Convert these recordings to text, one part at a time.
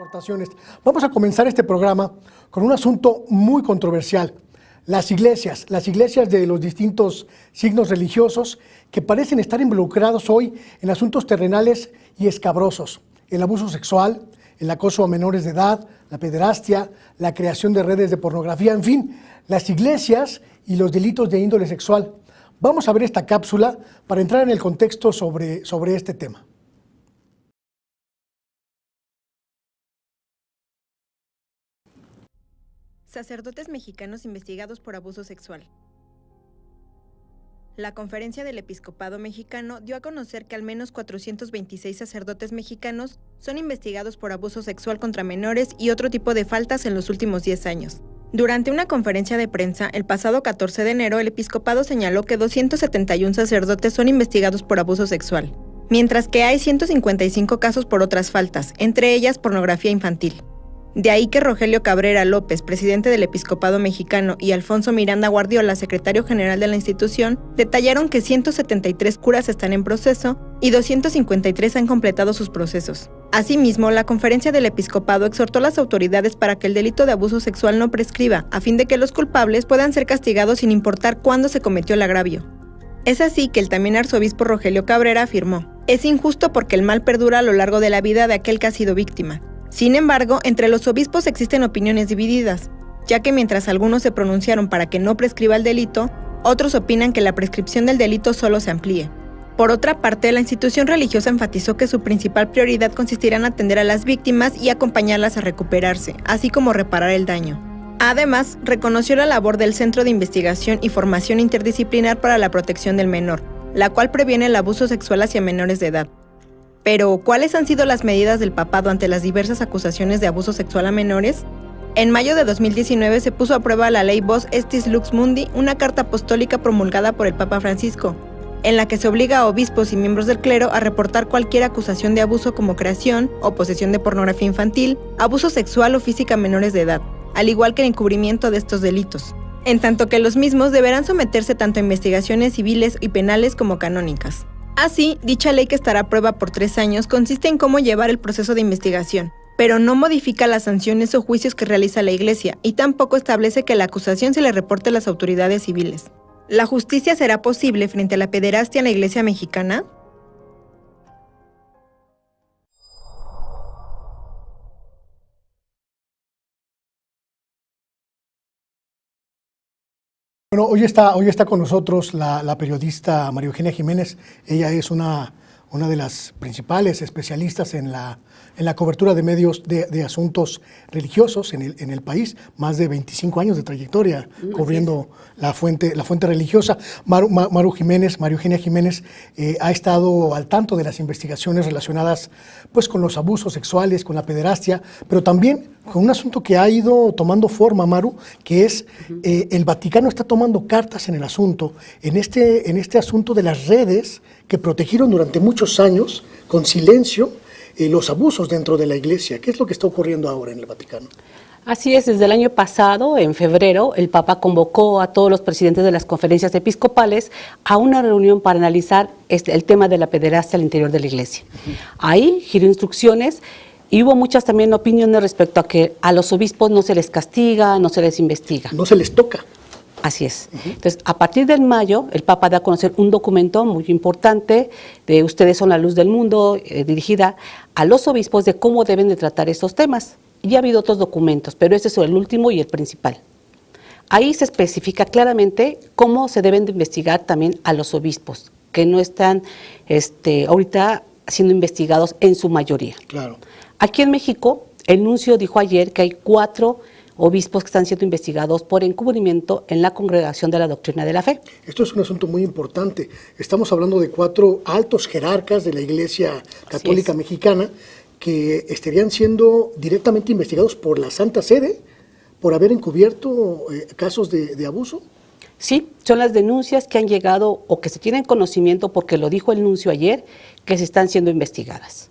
Aportaciones. Vamos a comenzar este programa con un asunto muy controversial. Las iglesias de los distintos signos religiosos que parecen estar involucrados hoy en asuntos terrenales y escabrosos. El abuso sexual, el acoso a menores de edad, la pederastia, la creación de redes de pornografía, en fin, las iglesias y los delitos de índole sexual. Vamos a ver esta cápsula para entrar en el contexto sobre este tema. Sacerdotes mexicanos investigados por abuso sexual. La Conferencia del Episcopado Mexicano dio a conocer que al menos 426 sacerdotes mexicanos son investigados por abuso sexual contra menores y otro tipo de faltas en los últimos 10 años. Durante una conferencia de prensa, el pasado 14 de enero, el episcopado señaló que 271 sacerdotes son investigados por abuso sexual, mientras que hay 155 casos por otras faltas, entre ellas pornografía infantil. De ahí que Rogelio Cabrera López, presidente del Episcopado Mexicano, y Alfonso Miranda Guardiola, secretario general de la institución, detallaron que 173 curas están en proceso y 253 han completado sus procesos. Asimismo, la Conferencia del Episcopado exhortó a las autoridades para que el delito de abuso sexual no prescriba, a fin de que los culpables puedan ser castigados sin importar cuándo se cometió el agravio. Es así que el también arzobispo Rogelio Cabrera afirmó: "Es injusto porque el mal perdura a lo largo de la vida de aquel que ha sido víctima". Sin embargo, entre los obispos existen opiniones divididas, ya que mientras algunos se pronunciaron para que no prescriba el delito, otros opinan que la prescripción del delito solo se amplíe. Por otra parte, la institución religiosa enfatizó que su principal prioridad consistirá en atender a las víctimas y acompañarlas a recuperarse, así como reparar el daño. Además, reconoció la labor del Centro de Investigación y Formación Interdisciplinar para la Protección del Menor, la cual previene el abuso sexual hacia menores de edad. Pero, ¿cuáles han sido las medidas del papado ante las diversas acusaciones de abuso sexual a menores? En mayo de 2019 se puso a prueba la ley Vos Estis Lux Mundi, una carta apostólica promulgada por el Papa Francisco, en la que se obliga a obispos y miembros del clero a reportar cualquier acusación de abuso como creación o posesión de pornografía infantil, abuso sexual o física a menores de edad, al igual que el encubrimiento de estos delitos, en tanto que los mismos deberán someterse tanto a investigaciones civiles y penales como canónicas. Así, dicha ley, que estará a prueba por 3 años, consiste en cómo llevar el proceso de investigación, pero no modifica las sanciones o juicios que realiza la Iglesia y tampoco establece que la acusación se le reporte a las autoridades civiles. ¿La justicia será posible frente a la pederastia en la Iglesia mexicana? Bueno, hoy está con nosotros la periodista María Eugenia Jiménez. Ella es una de las principales especialistas en la cobertura de medios de asuntos religiosos en el país, más de 25 años de trayectoria cubriendo la fuente religiosa. María Eugenia Jiménez ha estado al tanto de las investigaciones relacionadas pues con los abusos sexuales, con la pederastia, pero también con un asunto que ha ido tomando forma, Maru, que es el Vaticano está tomando cartas en el asunto, en este asunto de las redes que protegieron durante muchos años con silencio los abusos dentro de la Iglesia. ¿Qué es lo que está ocurriendo ahora en el Vaticano? Así es, desde el año pasado, en febrero, el Papa convocó a todos los presidentes de las conferencias episcopales a una reunión para analizar el tema de la pederastia al interior de la Iglesia. Ahí giró instrucciones y hubo muchas también opiniones respecto a que a los obispos no se les castiga, no se les investiga. No se les toca. Así es. Entonces, a partir del mayo, el Papa da a conocer un documento muy importante de Ustedes son la luz del mundo, dirigida a los obispos de cómo deben de tratar estos temas. Y ha habido otros documentos, pero este es el último y el principal. Ahí se especifica claramente cómo se deben de investigar también a los obispos, que no están ahorita siendo investigados en su mayoría. Claro. Aquí en México, el nuncio dijo ayer que hay 4 obispos que están siendo investigados por encubrimiento en la Congregación de la Doctrina de la Fe. Esto es un asunto muy importante. Estamos hablando de 4 altos jerarcas de la Iglesia Católica Mexicana que estarían siendo directamente investigados por la Santa Sede por haber encubierto casos de abuso. Sí, son las denuncias que han llegado o que se tienen conocimiento, porque lo dijo el nuncio ayer, que se están siendo investigadas.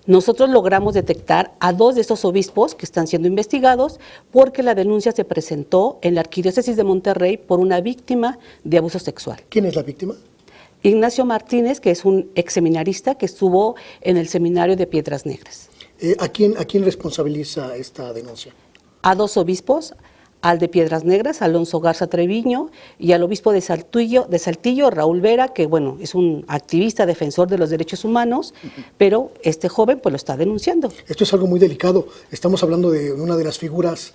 Nosotros logramos detectar a 2 de esos obispos que están siendo investigados porque la denuncia se presentó en la Arquidiócesis de Monterrey por una víctima de abuso sexual. ¿Quién es la víctima? Ignacio Martínez, que es un ex seminarista que estuvo en el seminario de Piedras Negras. ¿A quién responsabiliza esta denuncia? A 2 obispos, al de Piedras Negras, Alonso Garza Treviño, y al obispo de Saltillo, Raúl Vera, que bueno, es un activista defensor de los derechos humanos, pero este joven pues lo está denunciando. Esto es algo muy delicado. Estamos hablando de una de las figuras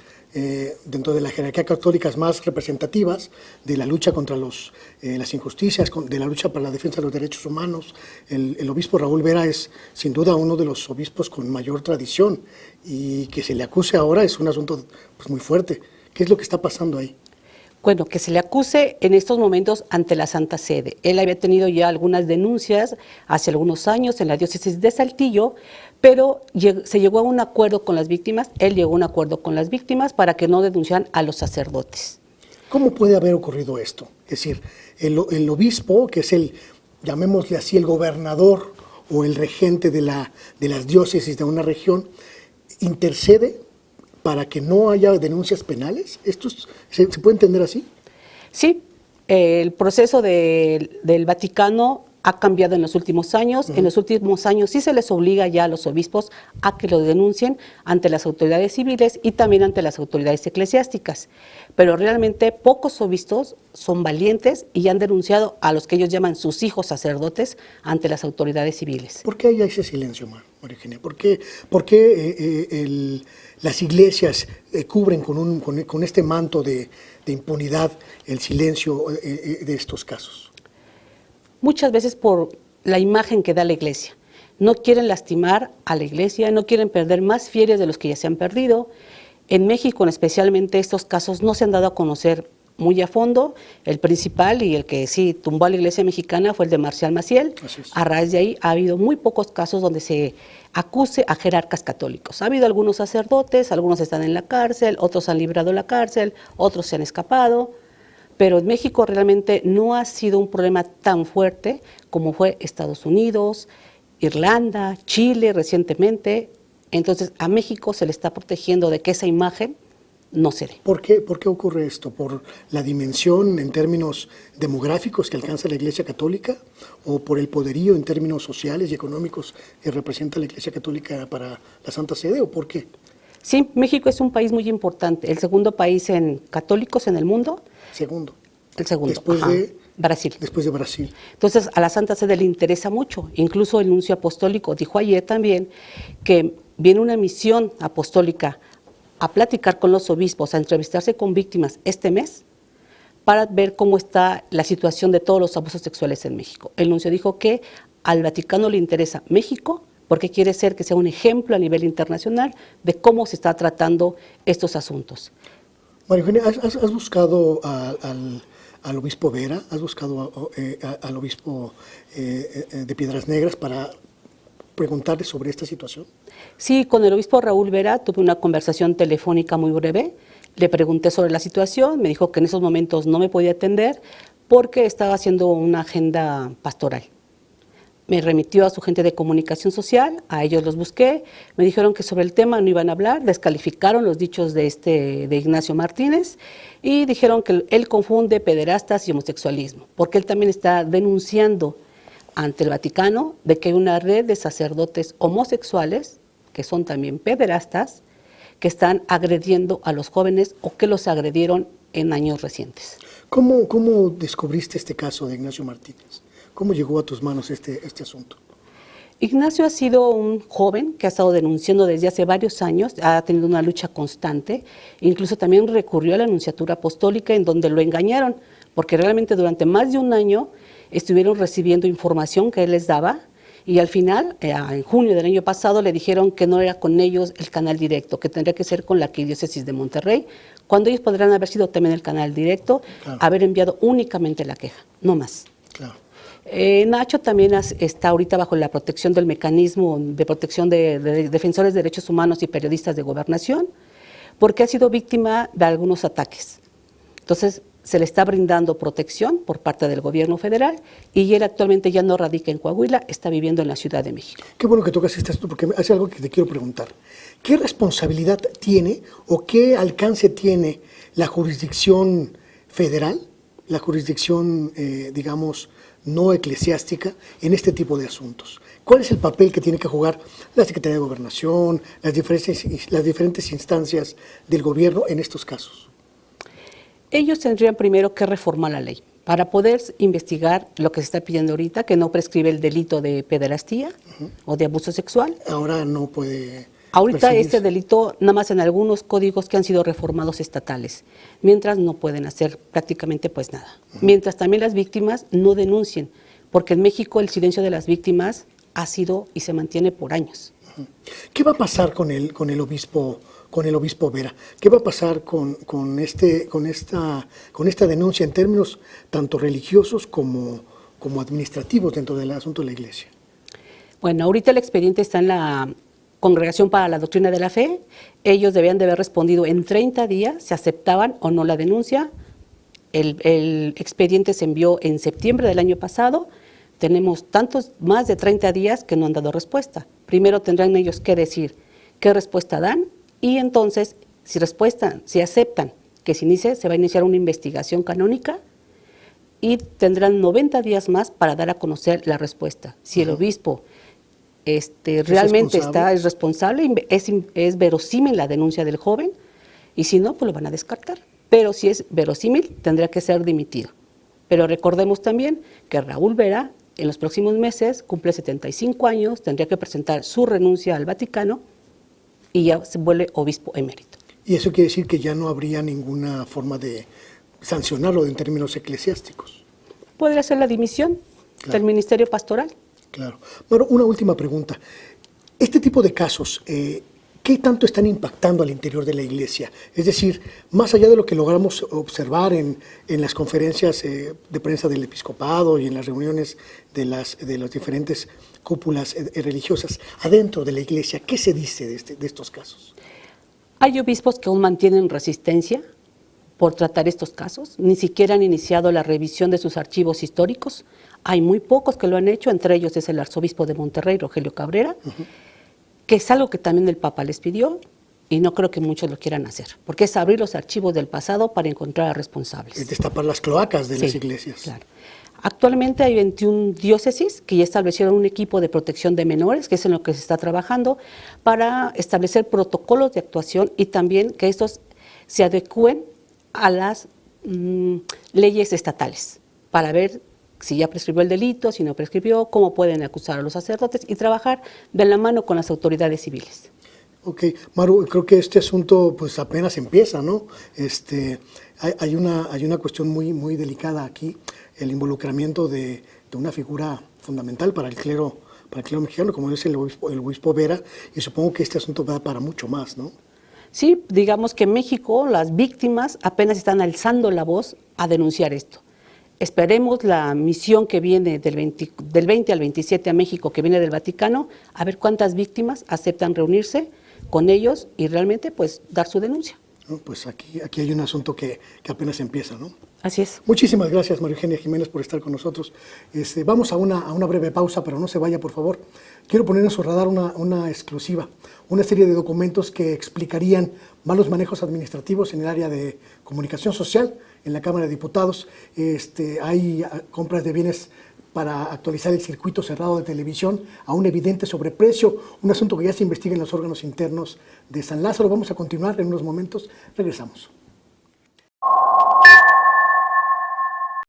dentro de la jerarquía católica más representativas de la lucha contra las injusticias, de la lucha para la defensa de los derechos humanos. El obispo Raúl Vera es sin duda uno de los obispos con mayor tradición, y que se le acuse ahora es un asunto pues, muy fuerte. ¿Qué es lo que está pasando ahí? Bueno, que se le acuse en estos momentos ante la Santa Sede. Él había tenido ya algunas denuncias hace algunos años en la diócesis de Saltillo, pero se llegó a un acuerdo con las víctimas, él llegó a un acuerdo con las víctimas para que no denunciaran a los sacerdotes. ¿Cómo puede haber ocurrido esto? Es decir, el obispo, que es llamémosle así, el gobernador o el regente de las diócesis de una región, intercede para que no haya denuncias penales. ¿Esto se puede entender así? Sí, el proceso del Vaticano ha cambiado en los últimos años. En los últimos años sí se les obliga ya a los obispos a que lo denuncien ante las autoridades civiles y también ante las autoridades eclesiásticas. Pero realmente pocos obispos son valientes y han denunciado a los que ellos llaman sus hijos sacerdotes ante las autoridades civiles. ¿Por qué hay ese silencio, María Eugenia? ¿Por qué las iglesias cubren con este manto de impunidad el silencio de estos casos? Muchas veces por la imagen que da la iglesia. No quieren lastimar a la iglesia, no quieren perder más fieles de los que ya se han perdido. En México, especialmente, estos casos no se han dado a conocer muy a fondo. El principal y el que sí tumbó a la iglesia mexicana fue el de Marcial Maciel. A raíz de ahí ha habido muy pocos casos donde se acuse a jerarcas católicos. Ha habido algunos sacerdotes, algunos están en la cárcel, otros han librado la cárcel, otros se han escapado. Pero en México realmente no ha sido un problema tan fuerte como fue Estados Unidos, Irlanda, Chile recientemente. Entonces a México se le está protegiendo de que esa imagen no se dé. ¿Por qué ocurre esto? ¿Por la dimensión en términos demográficos que alcanza la Iglesia Católica? ¿O por el poderío en términos sociales y económicos que representa la Iglesia Católica para la Santa Sede? ¿O por qué? Sí, México es un país muy importante, el segundo país en católicos en el mundo. El segundo. Después de Brasil. Después de Brasil. Entonces, a la Santa Sede le interesa mucho. Incluso el nuncio apostólico dijo ayer también que viene una misión apostólica a platicar con los obispos, a entrevistarse con víctimas este mes para ver cómo está la situación de todos los abusos sexuales en México. El nuncio dijo que al Vaticano le interesa México porque quiere ser que sea un ejemplo a nivel internacional de cómo se está tratando estos asuntos. María Eugenia, ¿has buscado al obispo Vera? ¿Has buscado al obispo de Piedras Negras para preguntarle sobre esta situación? Sí, con el obispo Raúl Vera tuve una conversación telefónica muy breve. Le pregunté sobre la situación, me dijo que en esos momentos no me podía atender porque estaba haciendo una agenda pastoral. Me remitió a su gente de comunicación social, a ellos los busqué, me dijeron que sobre el tema no iban a hablar, descalificaron los dichos de Ignacio Martínez y dijeron que él confunde pederastas y homosexualismo, porque él también está denunciando ante el Vaticano de que hay una red de sacerdotes homosexuales, que son también pederastas, que están agrediendo a los jóvenes o que los agredieron en años recientes. ¿Cómo descubriste este caso de Ignacio Martínez? ¿Cómo llegó a tus manos este asunto? Ignacio ha sido un joven que ha estado denunciando desde hace varios años, ha tenido una lucha constante, incluso también recurrió a la Nunciatura Apostólica en donde lo engañaron, porque realmente durante más de un año estuvieron recibiendo información que él les daba y al final, en junio del año pasado, le dijeron que no era con ellos el canal directo, que tendría que ser con la Arquidiócesis de Monterrey, cuando ellos podrían haber sido también el canal directo, claro, haber enviado únicamente la queja, no más. Claro. Nacho también está ahorita bajo la protección del mecanismo de protección de defensores de derechos humanos y periodistas de Gobernación, porque ha sido víctima de algunos ataques. Entonces, se le está brindando protección por parte del gobierno federal y él actualmente ya no radica en Coahuila, está viviendo en la Ciudad de México. Qué bueno que tocas este asunto porque hace algo que te quiero preguntar. ¿Qué responsabilidad tiene o qué alcance tiene la jurisdicción federal, la jurisdicción, digamos, no eclesiástica en este tipo de asuntos? ¿Cuál es el papel que tiene que jugar la Secretaría de Gobernación, las diferentes instancias del gobierno en estos casos? Ellos tendrían primero que reformar la ley para poder investigar lo que se está pidiendo ahorita, que no prescribe el delito de pederastía o de abuso sexual. Ahora no puede. Ahorita este delito nada más en algunos códigos que han sido reformados estatales, mientras no pueden hacer prácticamente pues nada. Mientras también las víctimas no denuncien, porque en México el silencio de las víctimas ha sido y se mantiene por años. ¿Qué va a pasar con el obispo Vera? ¿Qué va a pasar con esta denuncia en términos tanto religiosos como administrativos dentro del asunto de la Iglesia? Bueno, ahorita el expediente está en la Congregación para la Doctrina de la Fe. Ellos debían de haber respondido en 30 días si aceptaban o no la denuncia. El expediente se envió en septiembre del año pasado. Tenemos más de 30 días que no han dado respuesta. Primero tendrán ellos que decir qué respuesta dan y entonces, si aceptan que se inicie, se va a iniciar una investigación canónica y tendrán 90 días más para dar a conocer la respuesta. Si el obispo realmente es responsable, es verosímil la denuncia del joven, y si no, pues lo van a descartar. Pero si es verosímil, tendrá que ser dimitido. Pero recordemos también que Raúl Vera, en los próximos meses, cumple 75 años, tendría que presentar su renuncia al Vaticano y ya se vuelve obispo emérito. Y eso quiere decir que ya no habría ninguna forma de sancionarlo en términos eclesiásticos. Podría ser la dimisión del ministerio pastoral. Claro. Bueno, una última pregunta. Este tipo de casos, ¿qué tanto están impactando al interior de la Iglesia? Es decir, más allá de lo que logramos observar en las conferencias de prensa del episcopado y en las reuniones de las diferentes cúpulas religiosas, adentro de la Iglesia, ¿qué se dice de estos casos? Hay obispos que aún mantienen resistencia por tratar estos casos, ni siquiera han iniciado la revisión de sus archivos históricos. Hay muy pocos que lo han hecho, entre ellos es el arzobispo de Monterrey, Rogelio Cabrera, que es algo que también el Papa les pidió y no creo que muchos lo quieran hacer, porque es abrir los archivos del pasado para encontrar a responsables. Es destapar las cloacas de las iglesias. Claro. Actualmente hay 21 diócesis que ya establecieron un equipo de protección de menores, que es en lo que se está trabajando, para establecer protocolos de actuación y también que estos se adecúen a las leyes estatales, para ver si ya prescribió el delito, si no prescribió, cómo pueden acusar a los sacerdotes y trabajar de la mano con las autoridades civiles. Ok, Maru, creo que este asunto pues apenas empieza, ¿no? Hay una cuestión muy delicada aquí, el involucramiento de una figura fundamental para el clero mexicano, como es el obispo Vera, y supongo que este asunto va para mucho más, ¿no? Sí, digamos que en México las víctimas apenas están alzando la voz a denunciar esto. Esperemos la misión que viene del 20 al 27 a México, que viene del Vaticano, a ver cuántas víctimas aceptan reunirse con ellos y realmente pues dar su denuncia. No, pues aquí hay un asunto que apenas empieza, ¿no? Así es. Muchísimas gracias, María Eugenia Jiménez, por estar con nosotros. Vamos a una breve pausa, pero no se vaya, por favor. Quiero poner en su radar una exclusiva, una serie de documentos que explicarían malos manejos administrativos en el área de comunicación social en la Cámara de Diputados. Hay compras de bienes para actualizar el circuito cerrado de televisión a un evidente sobreprecio, un asunto que ya se investiga en los órganos internos de San Lázaro. Vamos a continuar en unos momentos. Regresamos.